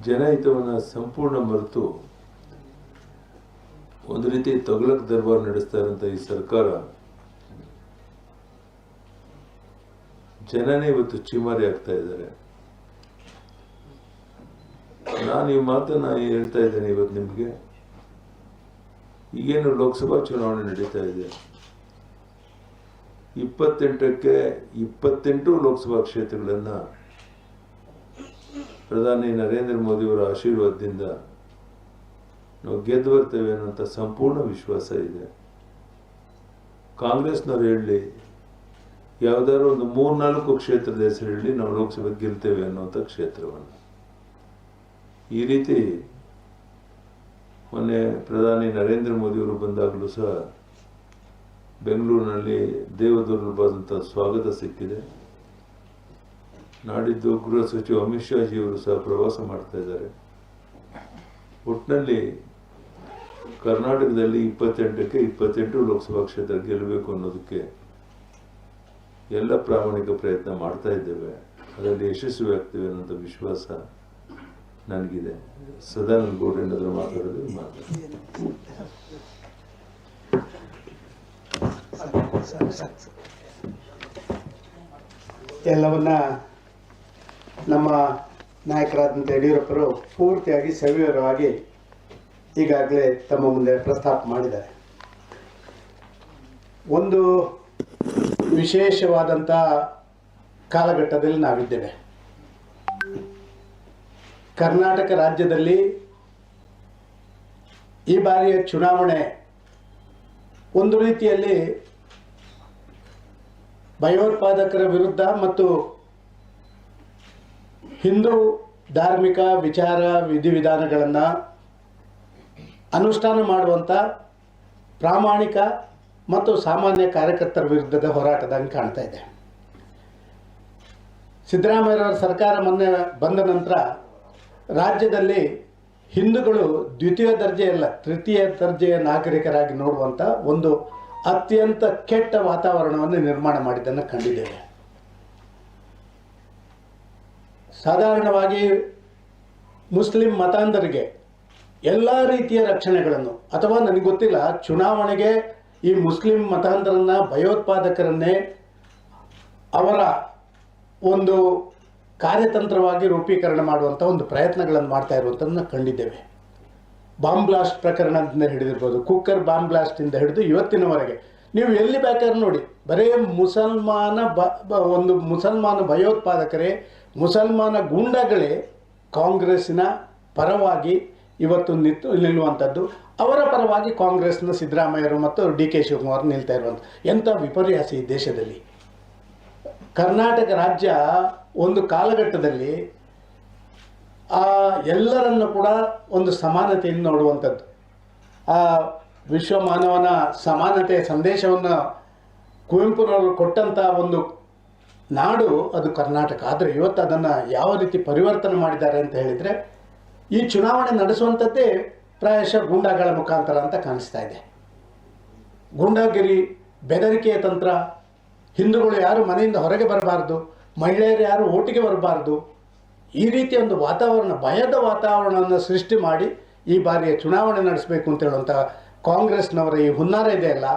ಜನಹಿತವನ್ನು ಸಂಪೂರ್ಣ ಮರೆತು ಒಂದು ರೀತಿ ತೊಗಲಕ್ ದರ್ಬಾರ್ ನಡೆಸ್ತಾ ಇರೋಂಥ ಈ ಸರ್ಕಾರ ಜನನೇ ಇವತ್ತು ಚಿಮಾರಿ ಆಗ್ತಾ ಇದ್ದಾರೆ. ನಾನು ಈ ಮಾತನ್ನ ಹೇಳ್ತಾ ಇದ್ದೇನೆ ಇವತ್ತು ನಿಮಗೆ. ಈಗೇನು ಲೋಕಸಭಾ ಚುನಾವಣೆ ನಡೀತಾ ಇದೆ, 28ಕ್ಕೆ 28 ಲೋಕಸಭಾ ಕ್ಷೇತ್ರಗಳನ್ನು ಪ್ರಧಾನಿ ನರೇಂದ್ರ ಮೋದಿಯವರ ಆಶೀರ್ವಾದದಿಂದ ನಾವು ಗೆದ್ದು ಬರ್ತೇವೆ ಅನ್ನೋಂಥ ಸಂಪೂರ್ಣ ವಿಶ್ವಾಸ ಇದೆ. ಕಾಂಗ್ರೆಸ್ನವ್ರು ಹೇಳಲಿ, ಯಾವುದಾದ್ರು ಒಂದು 3-4 ಕ್ಷೇತ್ರದ ಹೆಸರು ಹೇಳಿ ನಾವು ಲೋಕಸಭೆಗೆ ಗೆಲ್ತೇವೆ ಅನ್ನುವಂಥ ಕ್ಷೇತ್ರವನ್ನು. ಈ ರೀತಿ ಮೊನ್ನೆ ಪ್ರಧಾನಿ ನರೇಂದ್ರ ಮೋದಿಯವರು ಬಂದಾಗಲೂ ಸಹ ಬೆಂಗಳೂರಿನಲ್ಲಿ ದೇವದುರ್ಲಭವಾದಂಥ ಸ್ವಾಗತ ಸಿಕ್ಕಿದೆ. ನಾಡಿದ್ದು ಗೃಹ ಸಚಿವ ಅಮಿತ್ ಶಾ ಜಿಯವರು ಸಹ ಪ್ರವಾಸ ಮಾಡ್ತಾ ಇದ್ದಾರೆ. ಒಟ್ಟಿನಲ್ಲಿ ಕರ್ನಾಟಕದಲ್ಲಿ 28ಕ್ಕೆ 28 ಲೋಕಸಭಾ ಕ್ಷೇತ್ರ ಗೆಲ್ಲಬೇಕು ಅನ್ನೋದಕ್ಕೆ ಎಲ್ಲ ಪ್ರಾಮಾಣಿಕ ಪ್ರಯತ್ನ ಮಾಡ್ತಾ ಇದ್ದೇವೆ. ಅದರಲ್ಲಿ ಯಶಸ್ವಿ ಆಗ್ತೇವೆ ಅನ್ನೋಂಥ ವಿಶ್ವಾಸ ನನಗಿದೆ. ಸದಾನಂದ ಗೌಡ ಏನಾದರೂ ಮಾತಾಡೋದು ಎಲ್ಲವನ್ನ ನಮ್ಮ ನಾಯಕರಾದಂಥ ಯಡಿಯೂರಪ್ಪರು ಪೂರ್ತಿಯಾಗಿ ಸವಿವರವಾಗಿ ಈಗಾಗಲೇ ತಮ್ಮ ಮುಂದೆ ಪ್ರಸ್ತಾಪ ಮಾಡಿದ್ದಾರೆ. ಒಂದು ವಿಶೇಷವಾದಂಥ ಕಾಲಘಟ್ಟದಲ್ಲಿ ನಾವಿದ್ದೇವೆ. ಕರ್ನಾಟಕ ರಾಜ್ಯದಲ್ಲಿ ಈ ಬಾರಿಯ ಚುನಾವಣೆ ಒಂದು ರೀತಿಯಲ್ಲಿ ಭಯೋತ್ಪಾದಕರ ವಿರುದ್ಧ ಮತ್ತು ಹಿಂದೂ ಧಾರ್ಮಿಕ ವಿಚಾರ ವಿಧಿವಿಧಾನಗಳನ್ನು ಅನುಷ್ಠಾನ ಮಾಡುವಂಥ ಪ್ರಾಮಾಣಿಕ ಮತ್ತು ಸಾಮಾನ್ಯ ಕಾರ್ಯಕರ್ತರ ವಿರುದ್ಧದ ಹೋರಾಟದಂಗೆ ಕಾಣ್ತಾ ಇದೆ. ಸಿದ್ದರಾಮಯ್ಯರವರ ಸರ್ಕಾರ ಮೊನ್ನೆ ಬಂದ ನಂತರ ರಾಜ್ಯದಲ್ಲಿ ಹಿಂದೂಗಳು ದ್ವಿತೀಯ ದರ್ಜೆಯಲ್ಲ ತೃತೀಯ ದರ್ಜೆಯ ನಾಗರಿಕರಾಗಿ ನೋಡುವಂಥ ಒಂದು ಅತ್ಯಂತ ಕೆಟ್ಟ ವಾತಾವರಣವನ್ನು ನಿರ್ಮಾಣ ಮಾಡಿದ್ದನ್ನು ಕಂಡಿದ್ದೇವೆ. ಸಾಧಾರಣವಾಗಿ ಮುಸ್ಲಿಂ ಮತಾಂಧರಿಗೆ ಎಲ್ಲ ರೀತಿಯ ರಕ್ಷಣೆಗಳನ್ನು, ಅಥವಾ ನನಗೆ ಗೊತ್ತಿಲ್ಲ, ಚುನಾವಣೆಗೆ ಈ ಮುಸ್ಲಿಂ ಮತಾಂಧರನ್ನ ಭಯೋತ್ಪಾದಕರನ್ನೇ ಅವರ ಒಂದು ಕಾರ್ಯತಂತ್ರವಾಗಿ ರೂಪೀಕರಣ ಮಾಡುವಂಥ ಒಂದು ಪ್ರಯತ್ನಗಳನ್ನು ಮಾಡ್ತಾ ಇರುವಂಥದ್ದನ್ನು ಕಂಡಿದ್ದೇವೆ. ಬಾಂಬ್ ಬ್ಲಾಸ್ಟ್ ಪ್ರಕರಣದಿಂದ ಹಿಡಿದಿರ್ಬೋದು, ಕುಕ್ಕರ್ ಬಾಂಬ್ ಬ್ಲಾಸ್ಟಿಂದ ಹಿಡಿದು ಇವತ್ತಿನವರೆಗೆ ನೀವು ಎಲ್ಲಿ ಬೇಕಾದ್ರೂ ನೋಡಿ, ಬರೀ ಮುಸಲ್ಮಾನ ಭಯೋತ್ಪಾದಕರೇ, ಮುಸಲ್ಮಾನ ಗೂಂಡಾಗಳೇ ಕಾಂಗ್ರೆಸ್ಸಿನ ಪರವಾಗಿ ಇವತ್ತು ನಿಲ್ಲುವಂಥದ್ದು. ಅವರ ಪರವಾಗಿ ಕಾಂಗ್ರೆಸ್ನ ಸಿದ್ದರಾಮಯ್ಯರು ಮತ್ತು ಡಿ ಕೆ ಶಿವಕುಮಾರ್ ನಿಲ್ತಾ ಇರುವಂಥ ಎಂಥ ವಿಪರ್ಯಾಸ ಈ ದೇಶದಲ್ಲಿ. ಕರ್ನಾಟಕ ರಾಜ್ಯ ಒಂದು ಕಾಲಘಟ್ಟದಲ್ಲಿ ಎಲ್ಲರನ್ನು ಕೂಡ ಒಂದು ಸಮಾನತೆಯಿಂದ ನೋಡುವಂಥದ್ದು, ಆ ವಿಶ್ವ ಮಾನವನ ಸಮಾನತೆಯ ಸಂದೇಶವನ್ನು ಕುವೆಂಪುರವರು ಕೊಟ್ಟಂಥ ಒಂದು ನಾಡು ಅದು ಕರ್ನಾಟಕ. ಆದರೆ ಇವತ್ತು ಅದನ್ನು ಯಾವ ರೀತಿ ಪರಿವರ್ತನೆ ಮಾಡಿದ್ದಾರೆ ಅಂತ ಹೇಳಿದರೆ, ಈ ಚುನಾವಣೆ ನಡೆಸುವಂಥದ್ದೇ ಪ್ರಾಯಶಃ ಗೂಂಡಾಗಳ ಮುಖಾಂತರ ಅಂತ ಕಾಣಿಸ್ತಾ ಇದೆ. ಗೂಂಡಾಗಿರಿ, ಬೆದರಿಕೆಯ ತಂತ್ರ, ಹಿಂದೂಗಳು ಯಾರು ಮನೆಯಿಂದ ಹೊರಗೆ ಬರಬಾರ್ದು, ಮಹಿಳೆಯರು ಯಾರು ಓಟಿಗೆ ಬರಬಾರ್ದು, ಈ ರೀತಿಯ ಒಂದು ವಾತಾವರಣ, ಭಯದ ವಾತಾವರಣವನ್ನು ಸೃಷ್ಟಿ ಮಾಡಿ ಈ ಬಾರಿಯ ಚುನಾವಣೆ ನಡೆಸಬೇಕು ಅಂತ ಹೇಳುವಂಥ ಕಾಂಗ್ರೆಸ್ನವರ ಈ ಹುನ್ನಾರ ಇದೆಯಲ್ಲ,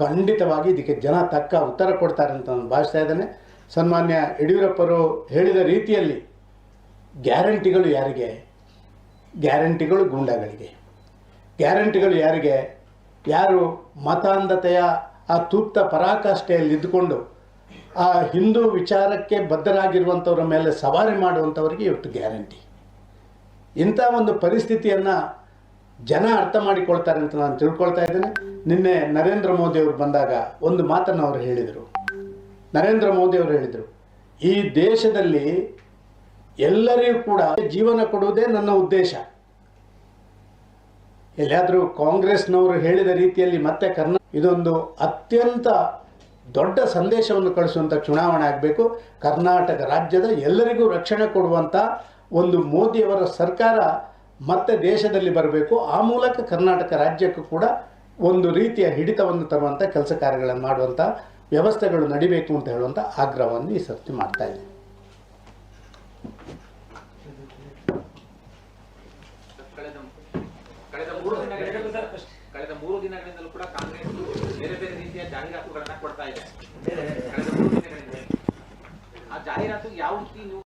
ಖಂಡಿತವಾಗಿ ಇದಕ್ಕೆ ಜನ ತಕ್ಕ ಉತ್ತರ ಕೊಡ್ತಾರೆ ಅಂತ ನಾನು ಭಾವಿಸ್ತಾ ಇದ್ದೇನೆ. ಸನ್ಮಾನ್ಯ ಯಡಿಯೂರಪ್ಪರು ಹೇಳಿದ ರೀತಿಯಲ್ಲಿ ಗ್ಯಾರಂಟಿಗಳು ಯಾರಿಗೆ? ಗ್ಯಾರಂಟಿಗಳು ಗೂಂಡಾಗಳಿಗೆ. ಗ್ಯಾರಂಟಿಗಳು ಯಾರಿಗೆ? ಯಾರು ಮತಾಂಧತೆಯ ಆ ತುತ್ತ ಪರಾಕಾಷ್ಠೆಯಲ್ಲಿ ಇದ್ದುಕೊಂಡು ಆ ಹಿಂದೂ ವಿಚಾರಕ್ಕೆ ಬದ್ಧರಾಗಿರುವಂಥವ್ರ ಮೇಲೆ ಸವಾರಿ ಮಾಡುವಂಥವ್ರಿಗೆ ಇವತ್ತು ಗ್ಯಾರಂಟಿ. ಇಂಥ ಒಂದು ಪರಿಸ್ಥಿತಿಯನ್ನು ಜನ ಅರ್ಥ ಮಾಡಿಕೊಳ್ತಾರೆ ಅಂತ ನಾನು ತಿಳ್ಕೊಳ್ತಾ ಇದ್ದೇನೆ. ನಿನ್ನೆ ನರೇಂದ್ರ ಮೋದಿಯವರು ಬಂದಾಗ ಒಂದು ಮಾತನ್ನು ಅವರು ಹೇಳಿದರು. ನರೇಂದ್ರ ಮೋದಿಯವರು ಹೇಳಿದರು, ಈ ದೇಶದಲ್ಲಿ ಎಲ್ಲರಿಗೂ ಕೂಡ ಜೀವನ ಕೊಡುವುದೇ ನನ್ನ ಉದ್ದೇಶ. ಎಲ್ಲಿಯಾದರೂ ಕಾಂಗ್ರೆಸ್ನವರು ಹೇಳಿದ ರೀತಿಯಲ್ಲಿ ಮತ್ತೆ ಇದೊಂದು ಅತ್ಯಂತ ದೊಡ್ಡ ಸಂದೇಶವನ್ನು ಕಳಿಸುವಂಥ ಚುನಾವಣೆ ಆಗಬೇಕು. ಕರ್ನಾಟಕ ರಾಜ್ಯದ ಎಲ್ಲರಿಗೂ ರಕ್ಷಣೆ ಕೊಡುವಂಥ ಒಂದು ಮೋದಿಯವರ ಸರ್ಕಾರ ಮತ್ತೆ ದೇಶದಲ್ಲಿ ಬರಬೇಕು. ಆ ಮೂಲಕ ಕರ್ನಾಟಕ ರಾಜ್ಯಕ್ಕೂ ಕೂಡ ಒಂದು ರೀತಿಯ ಹಿಡಿತವನ್ನು ತರುವಂಥ ಕೆಲಸ ಕಾರ್ಯಗಳನ್ನು ಮಾಡುವಂಥ ವ್ಯವಸ್ಥೆಗಳು ನಡಿಬೇಕು ಅಂತ ಹೇಳುವಂಥ ಆಗ್ರಹವನ್ನು ಈ ಸರ್ತಿ ಮಾಡ್ತಾ ಇದ್ದೀನಿ. ಕಳೆದ 3 ದಿನಗಳಿಂದಲೂ ಕೂಡ ಕಾಂಗ್ರೆಸ್ ಬೇರೆ ಬೇರೆ ರೀತಿಯ ಜಾಹೀರಾತುಗಳನ್ನ ಕೊಡ್ತಾ ಇದೆ. ಕಳೆದ 3 ದಿನಗಳಿಂದ ಆ ಜಾಹೀರಾತು ಯಾವ ರೀತಿ ನೀವು